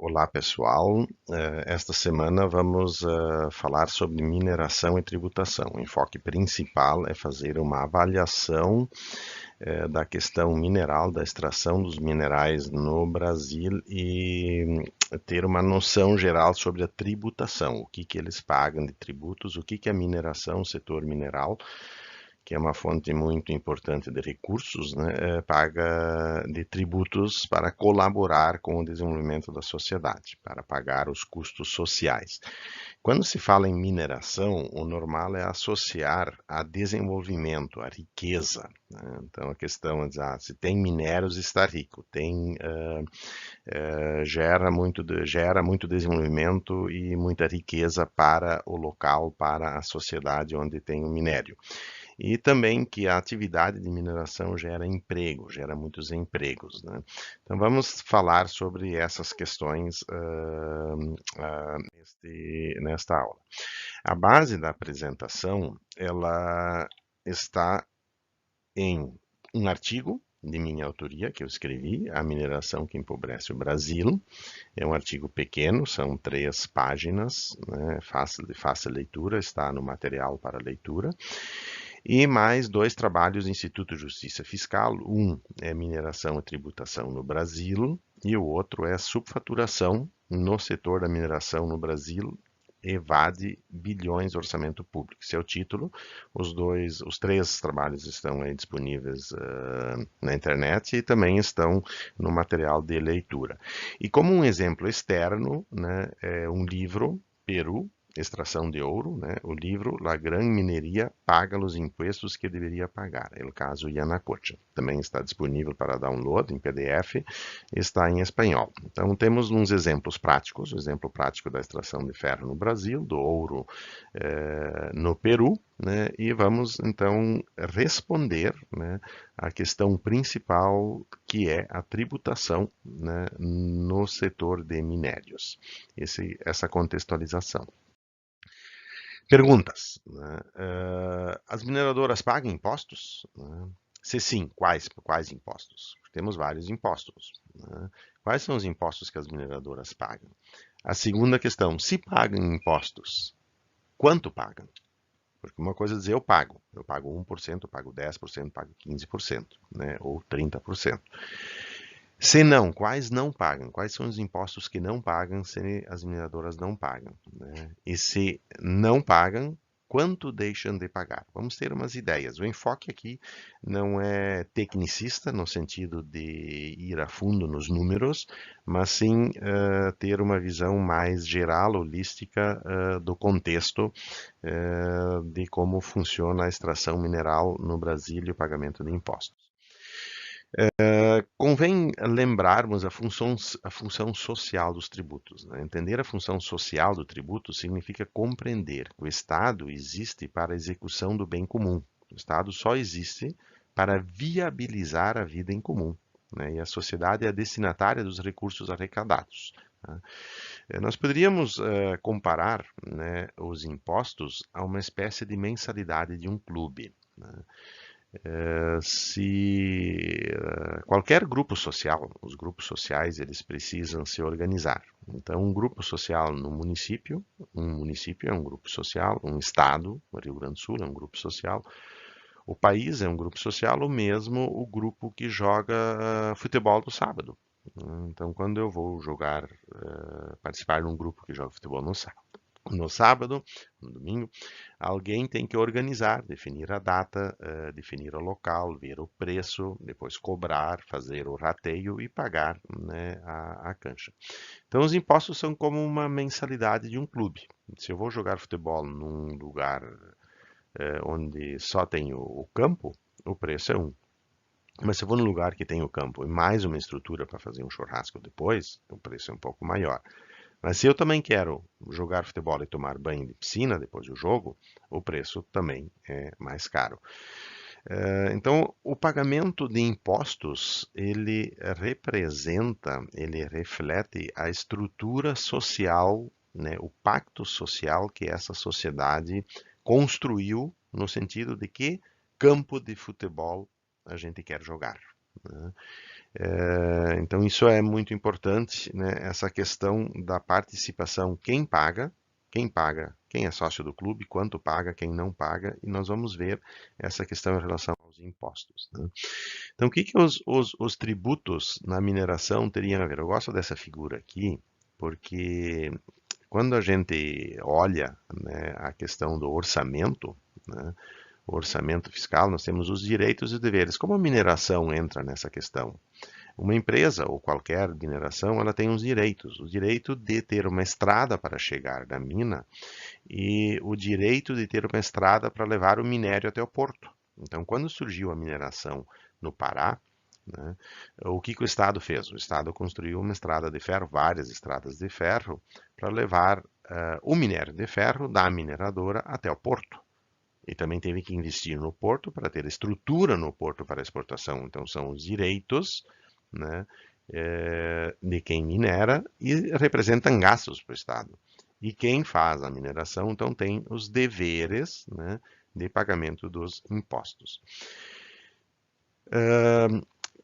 Olá, pessoal. Esta semana vamos falar sobre mineração e tributação. O enfoque principal é fazer uma avaliação da questão mineral, da extração dos minerais no Brasil e ter uma noção geral sobre a tributação, o que eles pagam de tributos, o que a mineração, o setor mineral, que é uma fonte muito importante de recursos, né, paga de tributos para colaborar com o desenvolvimento da sociedade, para pagar os custos sociais. Quando se fala em mineração, o normal é associar a desenvolvimento, a riqueza, né? Então a questão é dizer, se tem minérios está rico, gera muito desenvolvimento e muita riqueza para o local, para a sociedade onde tem o minério. E também que a atividade de mineração gera emprego, gera muitos empregos, né? Então vamos falar sobre essas questões nesta aula. A base da apresentação, ela está em um artigo de minha autoria que eu escrevi, A Mineração que Empobrece o Brasil. É um artigo pequeno, são 3 páginas, né, de fácil leitura, está no material para leitura. E mais 2 trabalhos do Instituto de Justiça Fiscal. Um é mineração e tributação no Brasil e o outro é subfaturação no setor da mineração no Brasil evade bilhões do orçamento público. Esse é o título. Os 3 trabalhos estão aí disponíveis na internet e também estão no material de leitura. E como um exemplo externo, né, é um livro, Peru, Extração de Ouro, né? O livro La Gran Mineria paga os impostos que deveria pagar, é o caso Yanacocha. Também está disponível para download em PDF, está em espanhol. Então temos uns exemplos práticos, o exemplo prático da extração de ferro no Brasil, do ouro no Peru, né? E vamos então responder, né, a questão principal que é a tributação, né, no setor de minérios. Essa contextualização. Perguntas, né? As mineradoras pagam impostos? Né? Se sim, quais impostos? Temos vários impostos. Né? Quais são os impostos que as mineradoras pagam? A segunda questão, se pagam impostos, quanto pagam? Porque uma coisa é dizer eu pago 1%, eu pago 10%, eu pago 15%, né? Ou 30%. Se não, quais não pagam? Quais são os impostos que não pagam se as mineradoras não pagam, né? E se não pagam, quanto deixam de pagar? Vamos ter umas ideias. O enfoque aqui não é tecnicista, no sentido de ir a fundo nos números, mas sim ter uma visão mais geral, holística, do contexto de como funciona a extração mineral no Brasil e o pagamento de impostos. Convém lembrarmos a função social dos tributos, né? Entender a função social do tributo significa compreender que o Estado existe para a execução do bem comum. O Estado só existe para viabilizar a vida em comum, né? E a sociedade é a destinatária dos recursos arrecadados, né? Nós poderíamos comparar, né, os impostos a uma espécie de mensalidade de um clube, né? Se qualquer grupo social, os grupos sociais, eles precisam se organizar. Então, um grupo social no município, um município é um grupo social, um estado, o Rio Grande do Sul é um grupo social, o país é um grupo social, ou mesmo o grupo que joga futebol no sábado. Então, quando eu vou jogar, participar de um grupo que joga futebol no sábado, no domingo, alguém tem que organizar, definir a data, definir o local, ver o preço, depois cobrar, fazer o rateio e pagar, né, a cancha. Então, os impostos são como uma mensalidade de um clube. Se eu vou jogar futebol num lugar onde só tem o campo, o preço é um. Mas se eu vou num lugar que tem o campo e mais uma estrutura para fazer um churrasco depois, o preço é um pouco maior. Mas se eu também quero jogar futebol e tomar banho de piscina depois do jogo, o preço também é mais caro. Então, o pagamento de impostos, ele reflete a estrutura social, né, o pacto social que essa sociedade construiu no sentido de que campo de futebol a gente quer jogar, né? Então, isso é muito importante, né? Essa questão da participação, quem paga, quem é sócio do clube, quanto paga, quem não paga, e nós vamos ver essa questão em relação aos impostos, né? Então, o que os tributos na mineração teriam a ver? Eu gosto dessa figura aqui, porque quando a gente olha, né, a questão do orçamento, né, o orçamento fiscal, nós temos os direitos e deveres. Como a mineração entra nessa questão? Uma empresa ou qualquer mineração, ela tem uns direitos. O direito de ter uma estrada para chegar da mina e o direito de ter uma estrada para levar o minério até o porto. Então, quando surgiu a mineração no Pará, né, o que o Estado fez? O Estado construiu uma estrada de ferro, várias estradas de ferro, para levar o minério de ferro da mineradora até o porto. E também teve que investir no porto para ter estrutura no porto para exportação. Então, são os direitos, né, de quem minera e representam gastos para o Estado. E quem faz a mineração, então, tem os deveres, né, de pagamento dos impostos.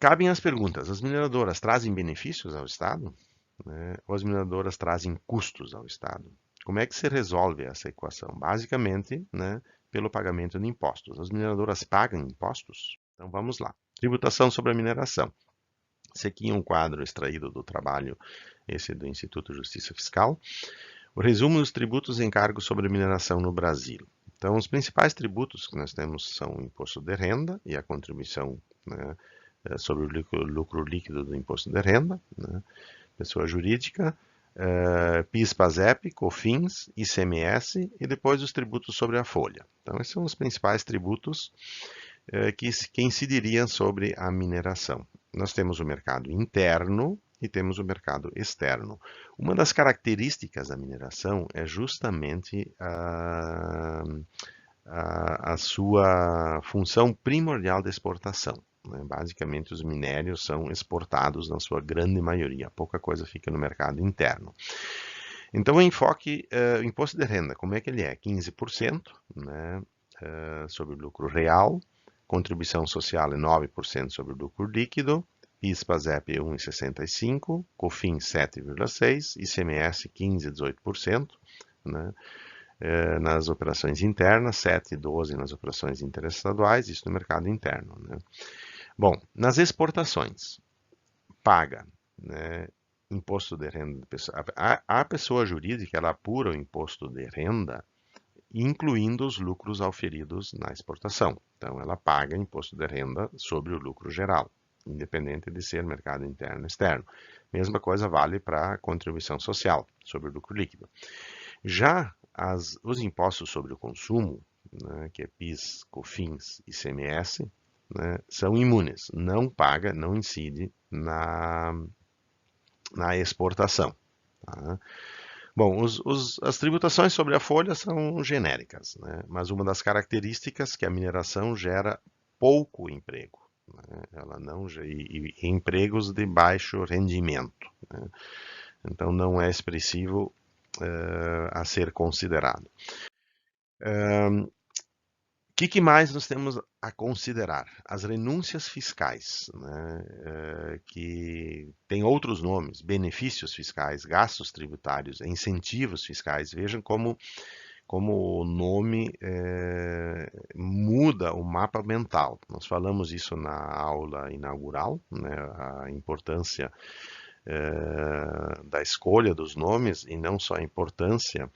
Cabem as perguntas: as mineradoras trazem benefícios ao Estado? Né, ou as mineradoras trazem custos ao Estado? Como é que se resolve essa equação? Basicamente, né, pelo pagamento de impostos. As mineradoras pagam impostos? Então vamos lá. Tributação sobre a mineração. Esse aqui é um quadro extraído do trabalho, esse do Instituto de Justiça Fiscal. O resumo dos tributos e encargos sobre a mineração no Brasil. Então, os principais tributos que nós temos são o imposto de renda e a contribuição, né, sobre o lucro líquido do imposto de renda, né, pessoa jurídica, PIS, PASEP, COFINS, ICMS e depois os tributos sobre a folha. Então, esses são os principais tributos que incidiriam sobre a mineração. Nós temos o mercado interno e temos o mercado externo. Uma das características da mineração é justamente a sua função primordial de exportação. Basicamente, os minérios são exportados na sua grande maioria, pouca coisa fica no mercado interno. Então, o enfoque, o imposto de renda, como é que ele é? 15%, né, sobre o lucro real, contribuição social é 9% sobre o lucro líquido, PIS, PASEP 1,65%, COFINS 7,6%, ICMS 15, 18%, né, nas operações internas, 7 e 12 nas operações interestaduais, isso no mercado interno, né. Bom, nas exportações, paga, né, imposto de renda. A pessoa jurídica ela apura o imposto de renda, incluindo os lucros auferidos na exportação. Então, ela paga imposto de renda sobre o lucro geral, independente de ser mercado interno ou externo. Mesma coisa vale para a contribuição social sobre o lucro líquido. Já os impostos sobre o consumo, né, que é PIS, COFINS e ICMS, né, são imunes, não paga, não incide na exportação. Tá? Bom, as tributações sobre a folha são genéricas, né? Mas uma das características é que a mineração gera pouco emprego, né? Ela não e empregos de baixo rendimento, né? Então não é expressivo a ser considerado. O que mais nós temos a considerar? As renúncias fiscais, né, que tem outros nomes, benefícios fiscais, gastos tributários, incentivos fiscais. Vejam como o nome muda o mapa mental. Nós falamos isso na aula inaugural, né, a importância da escolha dos nomes e não só a importância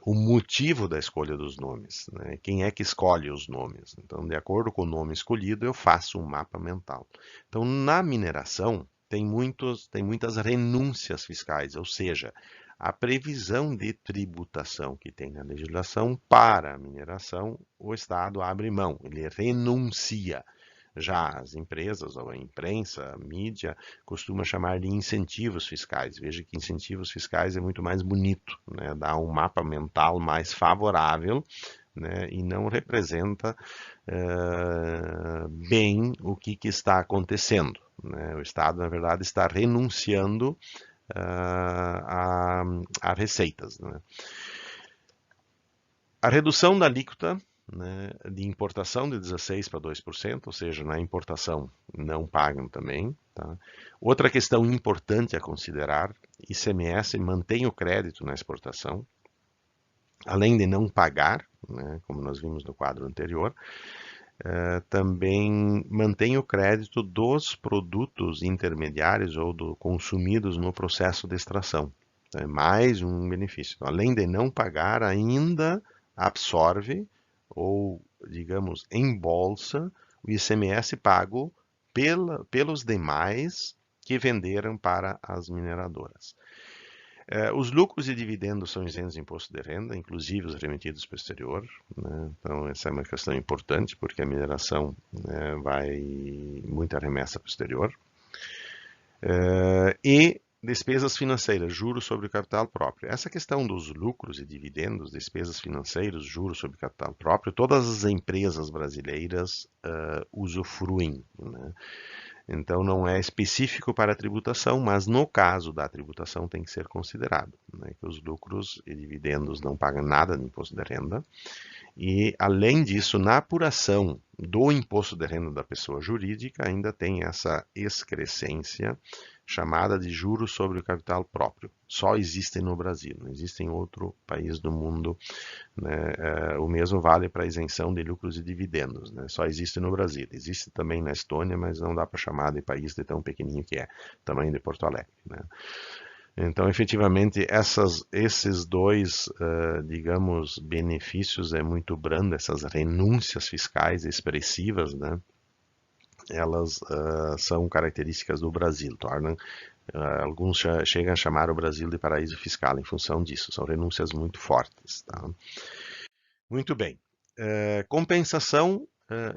o motivo da escolha dos nomes, né? Quem é que escolhe os nomes. Então, de acordo com o nome escolhido, eu faço um mapa mental. Então, na mineração, tem muitas renúncias fiscais, ou seja, a previsão de tributação que tem na legislação para a mineração, o Estado abre mão, ele renuncia. Já as empresas, ou a imprensa, a mídia, costuma chamar de incentivos fiscais. Veja que incentivos fiscais é muito mais bonito, né? Dá um mapa mental mais favorável, né? E não representa bem o que está acontecendo, né? O Estado, na verdade, está renunciando a receitas, né? A redução da alíquota né, de importação de 16% para 2%, ou seja, na importação não pagam também. Tá? Outra questão importante a considerar, ICMS mantém o crédito na exportação, além de não pagar, né, como nós vimos no quadro anterior, também mantém o crédito dos produtos intermediários ou consumidos no processo de extração. Então, é mais um benefício. Além de não pagar, ainda absorve ou, digamos, embolsa o ICMS pago pelos demais que venderam para as mineradoras. Os lucros e dividendos são isentos de imposto de renda, inclusive os remetidos para o exterior, né? Então, essa é uma questão importante, porque a mineração, né, vai muita remessa para o exterior. E despesas financeiras, juros sobre o capital próprio. Essa questão dos lucros e dividendos, despesas financeiras, juros sobre o capital próprio, todas as empresas brasileiras usufruem, né? Então, não é específico para a tributação, mas no caso da tributação tem que ser considerado, né, que os lucros e dividendos não pagam nada de imposto de renda. E, além disso, na apuração do imposto de renda da pessoa jurídica, ainda tem essa excrescência chamada de juros sobre o capital próprio. Só existe no Brasil, não existe em outro país do mundo, né? O mesmo vale para a isenção de lucros e dividendos, né? Só existe no Brasil. Existe também na Estônia, mas não dá para chamar de país de tão pequenininho que é, tamanho de Porto Alegre, né? Então, efetivamente, esses dois, digamos, benefícios é muito brando, essas renúncias fiscais expressivas, né? Elas são características do Brasil, tornam alguns chegam a chamar o Brasil de paraíso fiscal em função disso. São renúncias muito fortes, tá? Muito bem. Compensação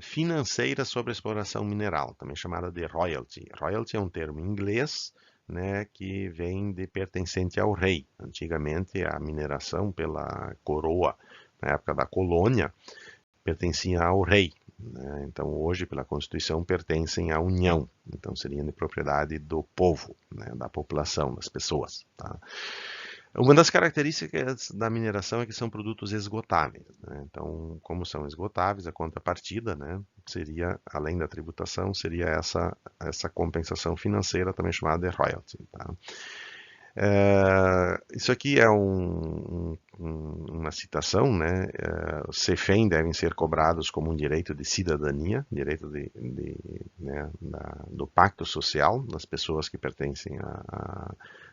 financeira sobre a exploração mineral, também chamada de royalty. Royalty é um termo em inglês, né, que vem de pertencente ao rei. Antigamente, a mineração pela coroa, na época da colônia, pertencia ao rei, né? Então, hoje, pela Constituição, pertencem à União. Então, seriam de propriedade do povo, né, da população, das pessoas. Tá? Uma das características da mineração é que são produtos esgotáveis, né? Então, como são esgotáveis, a contrapartida, né, seria, além da tributação, seria essa compensação financeira, também chamada de royalty. Tá? Isso aqui é uma citação, né? Os CEFEM devem ser cobrados como um direito de cidadania, direito né, do pacto social das pessoas que pertencem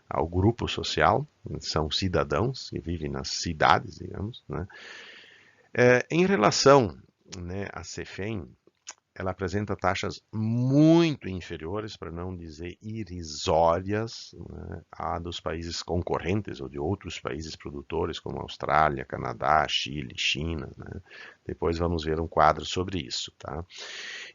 ao grupo social, são cidadãos que vivem nas cidades, digamos, né? Em relação, né, à CEFEM, ela apresenta taxas muito inferiores, para não dizer irrisórias, né, a dos países concorrentes ou de outros países produtores, como Austrália, Canadá, Chile, China, né? Depois vamos ver um quadro sobre isso. Tá?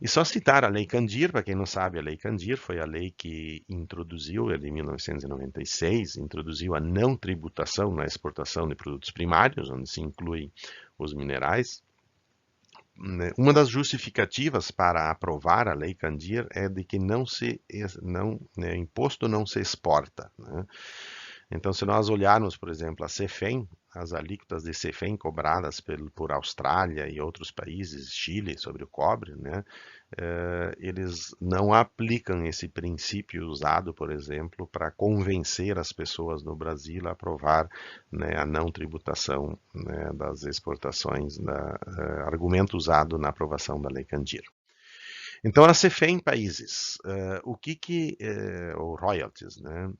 E só citar a Lei Candir, para quem não sabe, a Lei Candir foi a lei que introduziu, em 1996, introduziu a não tributação na exportação de produtos primários, onde se incluem os minerais. Uma das justificativas para aprovar a Lei Candir é de que imposto não se exporta, né? Então, se nós olharmos, por exemplo, a CEFEM, as alíquotas de CEFEM cobradas por Austrália e outros países, Chile, sobre o cobre, né, eles não aplicam esse princípio usado, por exemplo, para convencer as pessoas no Brasil a aprovar, né, a não tributação, né, das exportações, argumento usado na aprovação da Lei Candir. Então, a CEFEM países, ou royalties, né,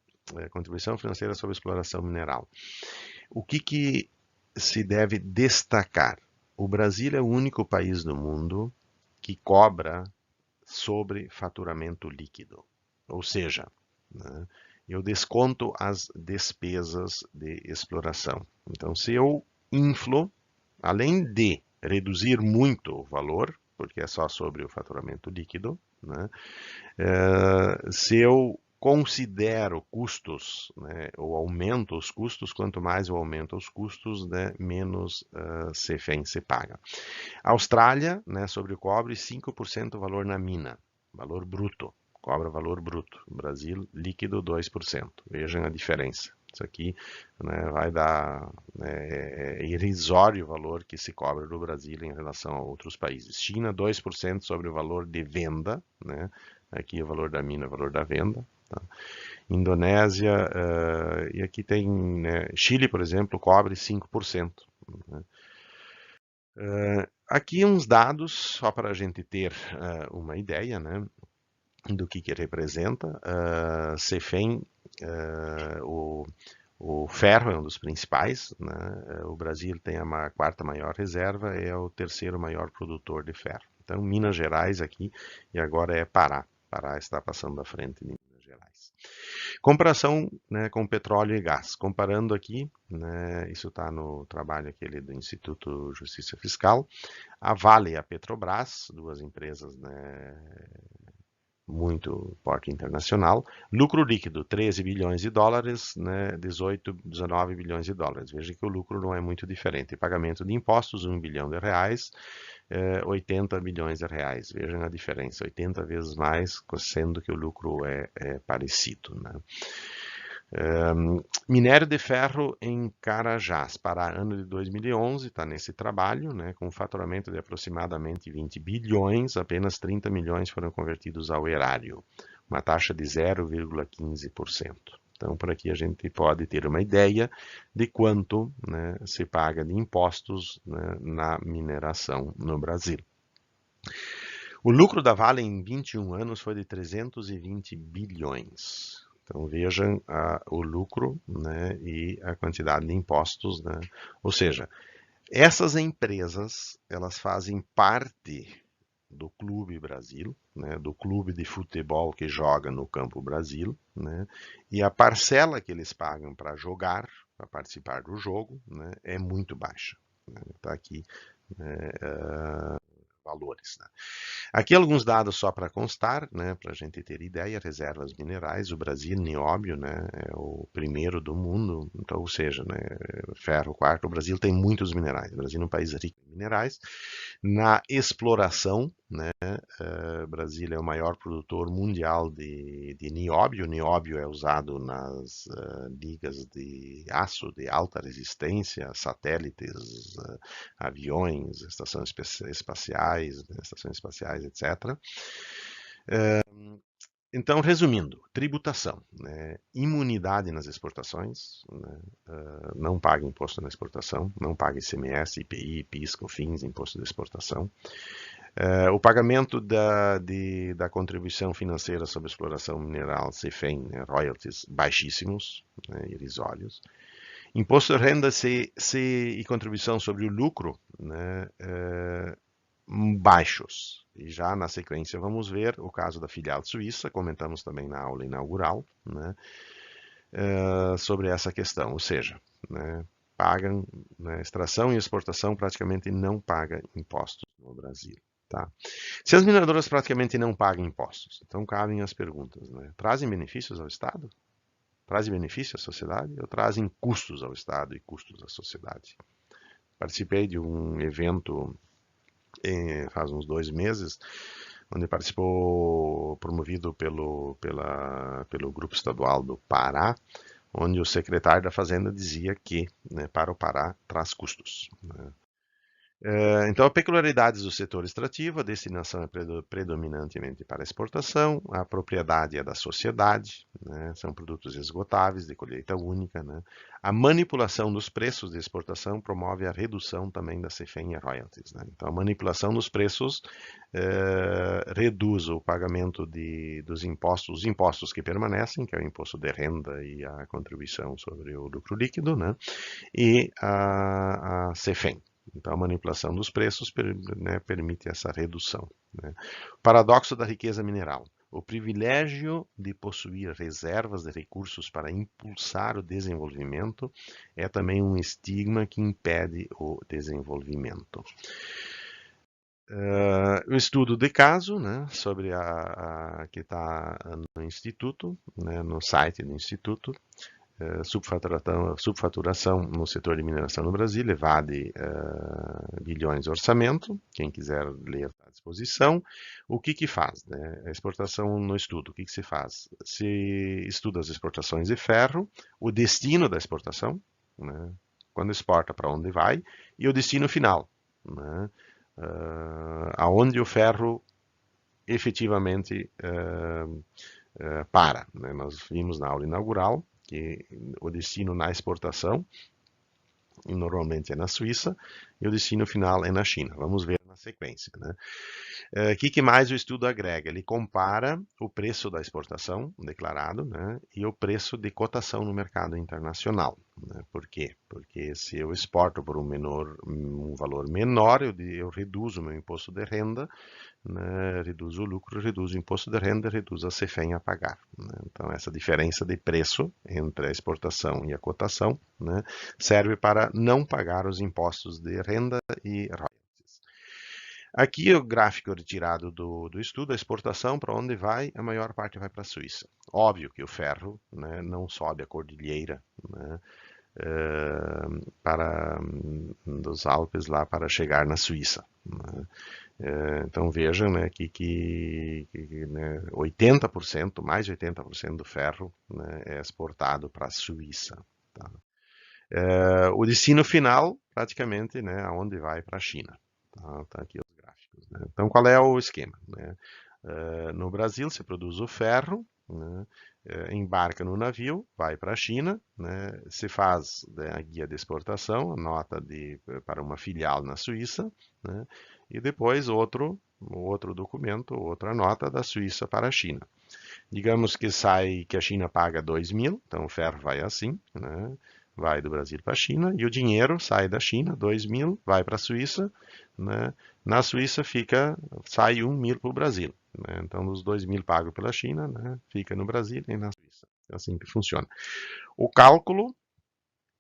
contribuição financeira sobre exploração mineral. O que se deve destacar? O Brasil é o único país do mundo que cobra sobre faturamento líquido. Ou seja, né, eu desconto as despesas de exploração. Então, se eu inflo, além de reduzir muito o valor, porque é só sobre o faturamento líquido, né, se eu considero custos, né, ou aumento os custos, quanto mais eu aumento os custos, né, menos CEFEM se paga. Austrália, né, sobre o cobre, 5% valor na mina, valor bruto, cobra valor bruto. Brasil, líquido, 2%. Vejam a diferença. Isso aqui, né, vai dar, né, é irrisório o valor que se cobra do Brasil em relação a outros países. China, 2% sobre o valor de venda, né? Aqui o valor da mina, o valor da venda. Tá? Indonésia, e aqui tem, né, Chile, por exemplo, cobre 5%. Né? Aqui uns dados, só para a gente ter uma ideia, né, do que representa. CEFEM, o ferro é um dos principais, né? O Brasil tem a quarta maior reserva, é o terceiro maior produtor de ferro. Então, Minas Gerais aqui, e agora é Pará. Pará está passando à frente de Minas Gerais. Comparação, né, com petróleo e gás. Comparando aqui, né, isso está no trabalho aquele do Instituto Justiça Fiscal, a Vale e a Petrobras, duas empresas, né, muito porte internacional. Lucro líquido, 13 bilhões de dólares, né, 18, 19 bilhões de dólares. Veja que o lucro não é muito diferente. Pagamento de impostos, 1 bilhão de reais, 80 bilhões de reais. Vejam a diferença, 80 vezes mais, sendo que o lucro é parecido. Né? Minério de ferro em Carajás, para ano de 2011, está nesse trabalho, né, com um faturamento de aproximadamente 20 bilhões, apenas 30 milhões foram convertidos ao erário, uma taxa de 0,15%. Então, por aqui a gente pode ter uma ideia de quanto, né, se paga de impostos, né, na mineração no Brasil. O lucro da Vale em 21 anos foi de 320 bilhões. Então vejam o lucro, né, e a quantidade de impostos, né? Ou seja, essas empresas elas fazem parte do Clube Brasil, né, do clube de futebol que joga no Campo Brasil, né, e a parcela que eles pagam para jogar, para participar do jogo, né, é muito baixa. Está aqui, né, valores. Né. Aqui alguns dados só para constar, né, para a gente ter ideia, reservas minerais, o Brasil, nióbio, né, é o primeiro do mundo, então, ou seja, né, ferro, quarto, o Brasil tem muitos minerais, o Brasil é um país rico em minerais. Na exploração, né, o Brasil é o maior produtor mundial de nióbio, o nióbio é usado nas ligas de aço de alta resistência, satélites, aviões, estações espaciais, etc. Então, resumindo, tributação, né? Imunidade nas exportações, né? Não paga imposto na exportação, não paga ICMS, IPI, PIS, COFINS, imposto de exportação. O pagamento da contribuição financeira sobre exploração mineral, CEFEM, né? Royalties, baixíssimos, né? Irrisórios. Imposto de renda e contribuição sobre o lucro, né? Baixos. E já na sequência vamos ver o caso da filial suíça, comentamos também na aula inaugural, né, sobre essa questão, ou seja, né, pagam, né, extração e exportação praticamente não pagam impostos no Brasil. Tá? Se as mineradoras praticamente não pagam impostos, então cabem as perguntas, né, trazem benefícios ao Estado? Trazem benefício à sociedade ou trazem custos ao Estado e custos à sociedade? Participei de um evento faz uns 2 meses, onde participou, promovido pelo Grupo Estadual do Pará, onde o secretário da Fazenda dizia que, né, para o Pará traz custos. Né? Então, a peculiaridades do setor extrativo, a destinação é predominantemente para exportação, a propriedade é da sociedade, né, são produtos esgotáveis, de colheita única. Né, a manipulação dos preços de exportação promove a redução também da CEFEM e royalties. Né, então, a manipulação dos preços reduz o pagamento dos impostos, os impostos que permanecem, que é o imposto de renda e a contribuição sobre o lucro líquido, né, e a CEFEM. Então, a manipulação dos preços, né, permite essa redução. Né? Paradoxo da riqueza mineral. O privilégio de possuir reservas de recursos para impulsar o desenvolvimento é também um estigma que impede o desenvolvimento. O estudo de caso, né, sobre que está no Instituto, né, no site do Instituto, subfaturação no setor de mineração no Brasil, Vale bilhões de orçamento, quem quiser ler está à disposição. O que faz? Né? A exportação no estudo, o que se faz? Se estuda as exportações de ferro, o destino da exportação, né? Quando exporta, para onde vai, e o destino final, né? Aonde o ferro efetivamente para. Né? Nós vimos na aula inaugural que o destino na exportação normalmente é na Suíça e o destino final é na China. Vamos ver na sequência. Né? O que mais o estudo agrega? Ele compara o preço da exportação declarado, né, e o preço de cotação no mercado internacional. Né? Por quê? Porque se eu exporto por um valor menor, eu reduzo o meu imposto de renda, né, reduzo o lucro, reduzo o imposto de renda, reduzo a CEFEM a pagar. Né? Então, essa diferença de preço entre a exportação e a cotação, né, serve para não pagar os impostos de renda e royalties. Aqui o gráfico retirado do estudo, a exportação, para onde vai? A maior parte vai para a Suíça. Óbvio que o ferro, né, não sobe a cordilheira, né, dos Alpes lá para chegar na Suíça. Né? Então vejam, né, que né, 80%, mais de 80% do ferro, né, é exportado para a Suíça. Tá? O destino final, praticamente, né, aonde vai? Para a China. Tá aqui os gráficos. Né? Então qual é o esquema? Né? No Brasil se produz o ferro, né, embarca no navio, vai para a China, né, se faz, né, a guia de exportação, nota para uma filial na Suíça, né, e depois outro documento, outra nota da Suíça para a China. Digamos que a China paga 2.000, então o ferro vai assim, né, vai do Brasil para a China, e o dinheiro sai da China, 2.000, vai para a Suíça, né, na Suíça sai 1.000 para o Brasil. Né, então, os 2.000 pagos pela China, né, fica no Brasil e na Suíça. É assim que funciona. O cálculo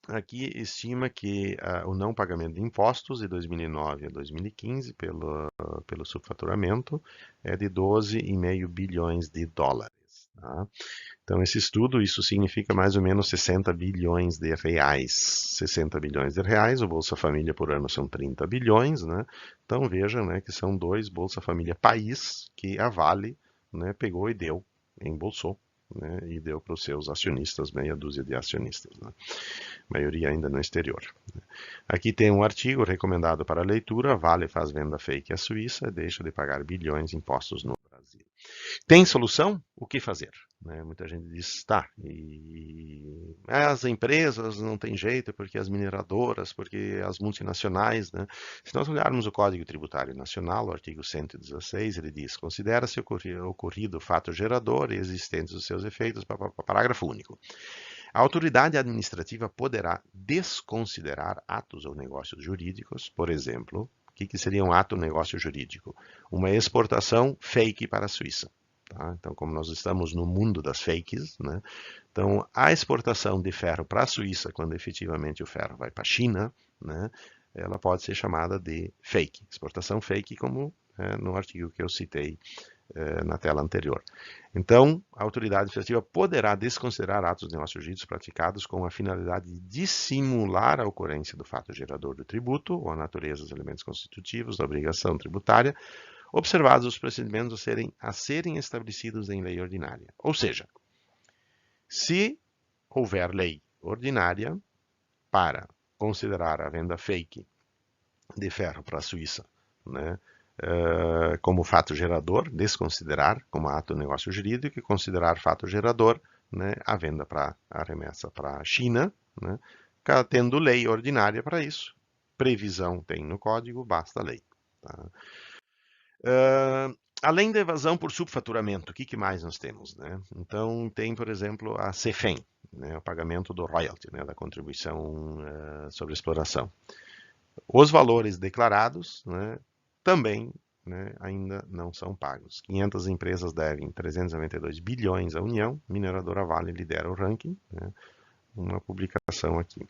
aqui estima que o não pagamento de impostos de 2009 a 2015 pelo subfaturamento é de 12,5 bilhões de dólares. Tá? Então, esse estudo, isso significa mais ou menos 60 bilhões de reais. 60 bilhões de reais, o Bolsa Família por ano são 30 bilhões, né? Então, vejam, né, que são 2 Bolsa Família país que a Vale, né, pegou e deu, embolsou, né, e deu para os seus acionistas, meia dúzia de acionistas, né? A maioria ainda no exterior. Aqui tem um artigo recomendado para leitura, Vale faz venda fake à Suíça e deixa de pagar bilhões de impostos no Brasil. Tem solução? O que fazer? Né? Muita gente diz, tá, e as empresas não tem jeito, porque as mineradoras, porque as multinacionais, né? Se nós olharmos o Código Tributário Nacional, o artigo 116, ele diz, considera-se ocorrido o fato gerador e existentes os seus efeitos, parágrafo único. A autoridade administrativa poderá desconsiderar atos ou negócios jurídicos, por exemplo, o que seria um ato ou negócio jurídico? Uma exportação fake para a Suíça. Tá? Então, como nós estamos no mundo das fakes, né? Então a exportação de ferro para a Suíça, quando efetivamente o ferro vai para a China, né? Ela pode ser chamada de fake, exportação fake, como no artigo que eu citei na tela anterior. Então, a autoridade administrativa poderá desconsiderar atos de negócios jurídicos praticados com a finalidade de dissimular a ocorrência do fato gerador do tributo ou a natureza dos elementos constitutivos da obrigação tributária, observados os procedimentos a serem estabelecidos em lei ordinária. Ou seja, se houver lei ordinária para considerar a venda fake de ferro para a Suíça, né, como fato gerador, desconsiderar como ato de negócio jurídico e considerar fato gerador, né, a venda a remessa para a China, né, tendo lei ordinária para isso. Previsão tem no código, basta lei. Tá? Além da evasão por subfaturamento, o que mais nós temos? Né? Então, tem, por exemplo, a CEFEM, né, o pagamento do royalty, né, da contribuição sobre exploração. Os valores declarados, né, também, né, ainda não são pagos. 500 empresas devem 392 bilhões à União, mineradora Vale lidera o ranking, né, uma publicação aqui.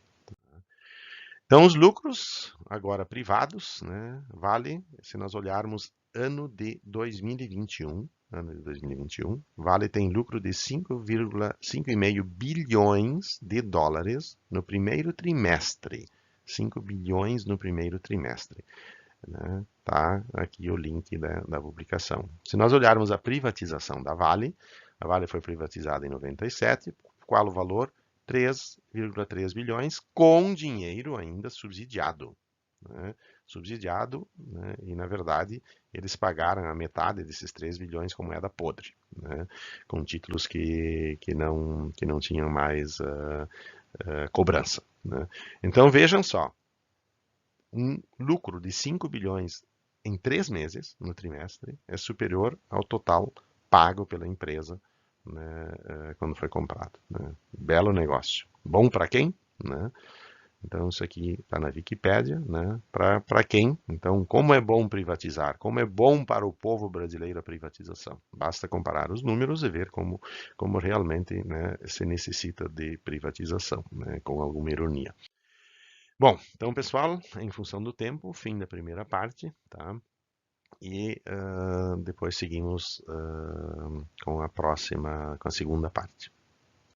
Então, os lucros, agora privados, né, Vale, se nós olharmos ano de 2021, ano de 2021. Vale tem lucro de 5,5 bilhões de dólares no primeiro trimestre. 5 bilhões no primeiro trimestre. Né? Tá aqui o link da publicação. Se nós olharmos a privatização da Vale, a Vale foi privatizada em 97. Qual o valor? 3,3 bilhões com dinheiro ainda subsidiado. Né? Subsidiado, né? E na verdade eles pagaram a metade desses 3 bilhões com moeda podre, né? Com títulos que não tinham mais cobrança. Né? Então vejam só, um lucro de 5 bilhões em 3 meses, no trimestre, é superior ao total pago pela empresa, né, quando foi comprado. Né? Belo negócio. Bom para quem? Né? Então, isso aqui está na Wikipédia, né? Para quem? Então, como é bom privatizar? Como é bom para o povo brasileiro a privatização? Basta comparar os números e ver como realmente, né, se necessita de privatização, né, com alguma ironia. Bom, então, pessoal, em função do tempo, fim da primeira parte, tá? E depois seguimos com a segunda parte.